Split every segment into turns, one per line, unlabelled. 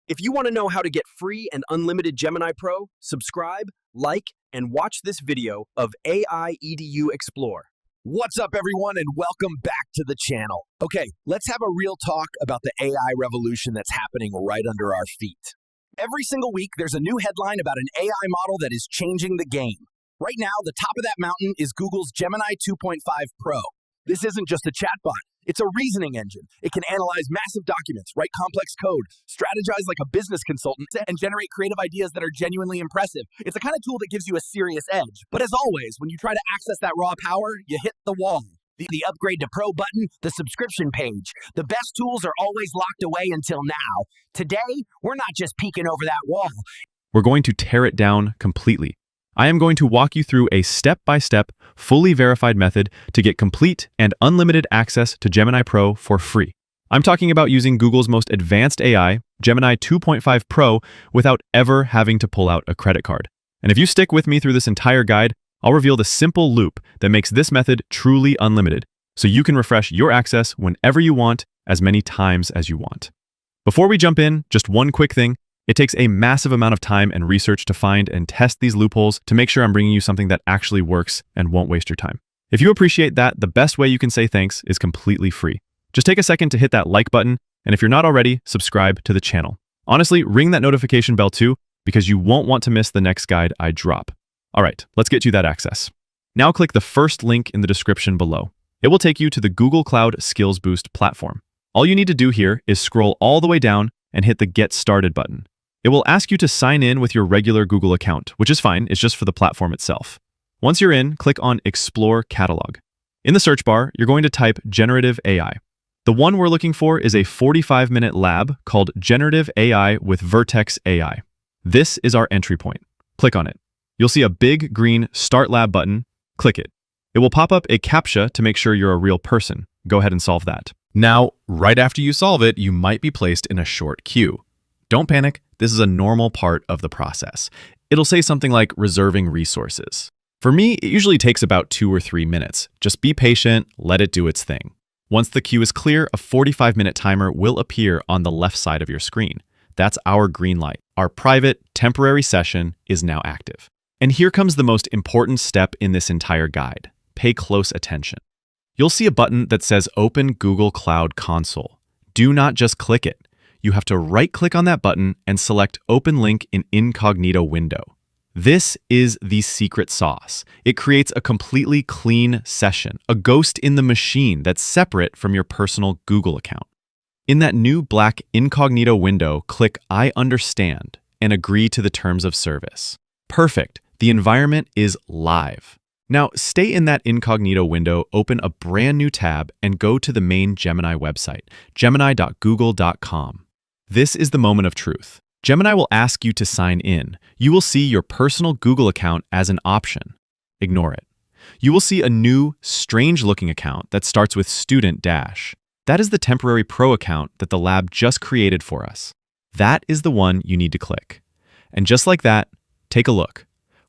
If you want to know how to get free and unlimited Gemini Pro, subscribe, like, and watch this video of AI EDU Explore.
What's up, everyone, and welcome back to the channel. Okay, let's have a real talk about the AI revolution that's happening right under our feet. Every single week, there's a new headline about an AI model that is changing the game. Right now, the top of that mountain is Google's Gemini 2.5 Pro. This isn't just a chatbot. It's a reasoning engine. It can analyze massive documents, write complex code, strategize like a business consultant, and generate creative ideas that are genuinely impressive. It's the kind of tool that gives you a serious edge. But as always, when you try to access that raw power, you hit the wall. The upgrade to Pro button, the subscription page. The best tools are always locked away until now. Today, we're not just peeking over that wall.
We're going to tear it down completely. I am going to walk you through a step-by-step, fully verified method to get complete and unlimited access to Gemini Pro for free. I'm talking about using Google's most advanced AI, Gemini 2.5 Pro, without ever having to pull out a credit card. And if you stick with me through this entire guide, I'll reveal the simple loop that makes this method truly unlimited, so you can refresh your access whenever you want, as many times as you want. Before we jump in, just one quick thing. It takes a massive amount of time and research to find and test these loopholes to make sure I'm bringing you something that actually works and won't waste your time. If you appreciate that, the best way you can say thanks is completely free. Just take a second to hit that like button, and if you're not already, subscribe to the channel. Honestly, ring that notification bell too, because you won't want to miss the next guide I drop. All right, let's get you that access. Now click the first link in the description below. It will take you to the Google Cloud Skills Boost platform. All you need to do here is scroll all the way down and hit the Get Started button. It will ask you to sign in with your regular Google account, which is fine, it's just for the platform itself. Once you're in, click on Explore Catalog. In the search bar, you're going to type Generative AI. The one we're looking for is a 45-minute lab called Generative AI with Vertex AI. This is our entry point. Click on it. You'll see a big green Start Lab button. Click it. It will pop up a CAPTCHA to make sure you're a real person. Go ahead and solve that. Now, right after you solve it, you might be placed in a short queue. Don't panic. This is a normal part of the process. It'll say something like reserving resources. For me, it usually takes about 2 or 3 minutes. Just be patient, let it do its thing. Once the queue is clear, a 45-minute timer will appear on the left side of your screen. That's our green light. Our private, temporary session is now active. And here comes the most important step in this entire guide. Pay close attention. You'll see a button that says Open Google Cloud Console. Do not just click it. You have to right-click on that button and select Open Link in Incognito window. This is the secret sauce. It creates a completely clean session, a ghost in the machine that's separate from your personal Google account. In that new black incognito window, click I understand and agree to the terms of service. Perfect. The environment is live. Now, stay in that incognito window, open a brand new tab, and go to the main Gemini website, gemini.google.com. This is the moment of truth. Gemini will ask you to sign in. You will see your personal Google account as an option. Ignore it. You will see a new, strange-looking account that starts with Student Dash. That is the temporary Pro account that the lab just created for us. That is the one you need to click. And just like that, take a look.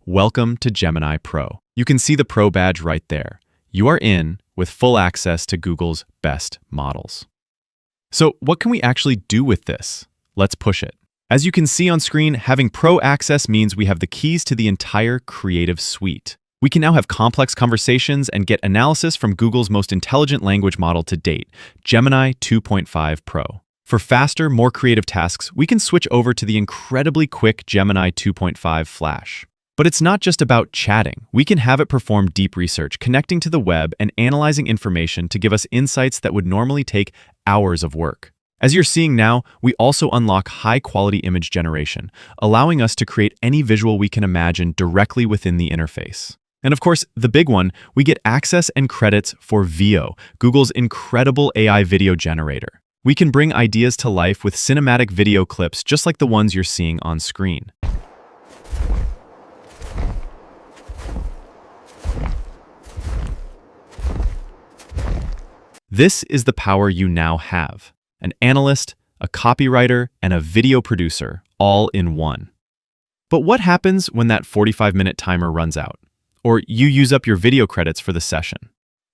Welcome to Gemini Pro. You can see the Pro badge right there. You are in with full access to Google's best models. So what can we actually do with this? Let's push it. As you can see on screen, having Pro access means we have the keys to the entire creative suite. We can now have complex conversations and get analysis from Google's most intelligent language model to date, Gemini 2.5 Pro. For faster, more creative tasks, we can switch over to the incredibly quick Gemini 2.5 Flash. But it's not just about chatting. We can have it perform deep research, connecting to the web and analyzing information to give us insights that would normally take hours of work. As you're seeing now, we also unlock high-quality image generation, allowing us to create any visual we can imagine directly within the interface. And of course, the big one, we get access and credits for VEO, Google's incredible AI video generator. We can bring ideas to life with cinematic video clips just like the ones you're seeing on screen. This is the power you now have. An analyst, a copywriter, and a video producer, all in one. But what happens when that 45-minute timer runs out? Or you use up your video credits for the session?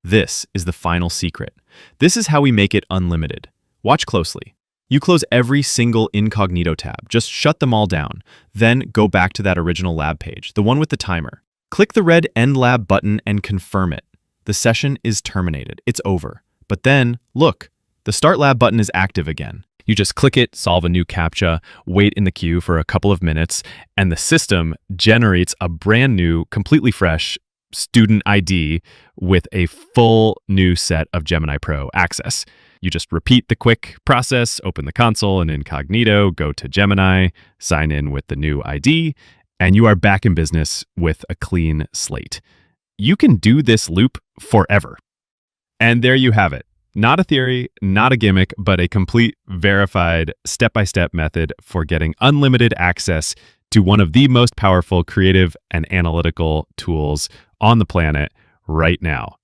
This is the final secret. This is how we make it unlimited. Watch closely. You close every single incognito tab. Just shut them all down. Then go back to that original lab page, the one with the timer. Click the red End Lab button and confirm it. The session is terminated. It's over. But then, look, the Start Lab button is active again. You just click it, solve a new CAPTCHA, wait in the queue for a couple of minutes, and the system generates a brand new, completely fresh student ID with a full new set of Gemini Pro access. You just repeat the quick process, open the console and incognito, go to Gemini, sign in with the new ID, and you are back in business with a clean slate. You can do this loop forever. And there you have it. Not a theory, not a gimmick, but a complete, verified, step-by-step method for getting unlimited access to one of the most powerful creative and analytical tools on the planet right now.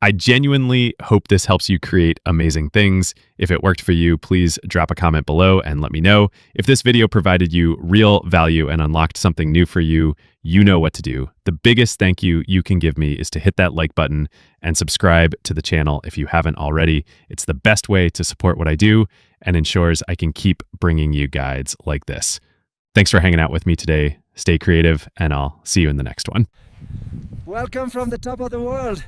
I genuinely hope this helps you create amazing things. If it worked for you, please drop a comment below and let me know. If this video provided you real value and unlocked something new for you, you know what to do. The biggest thank you you can give me is to hit that like button and subscribe to the channel if you haven't already. It's the best way to support what I do and ensures I can keep bringing you guides like this. Thanks for hanging out with me today. Stay creative, and I'll see you in the next one.
Welcome from the top of the world.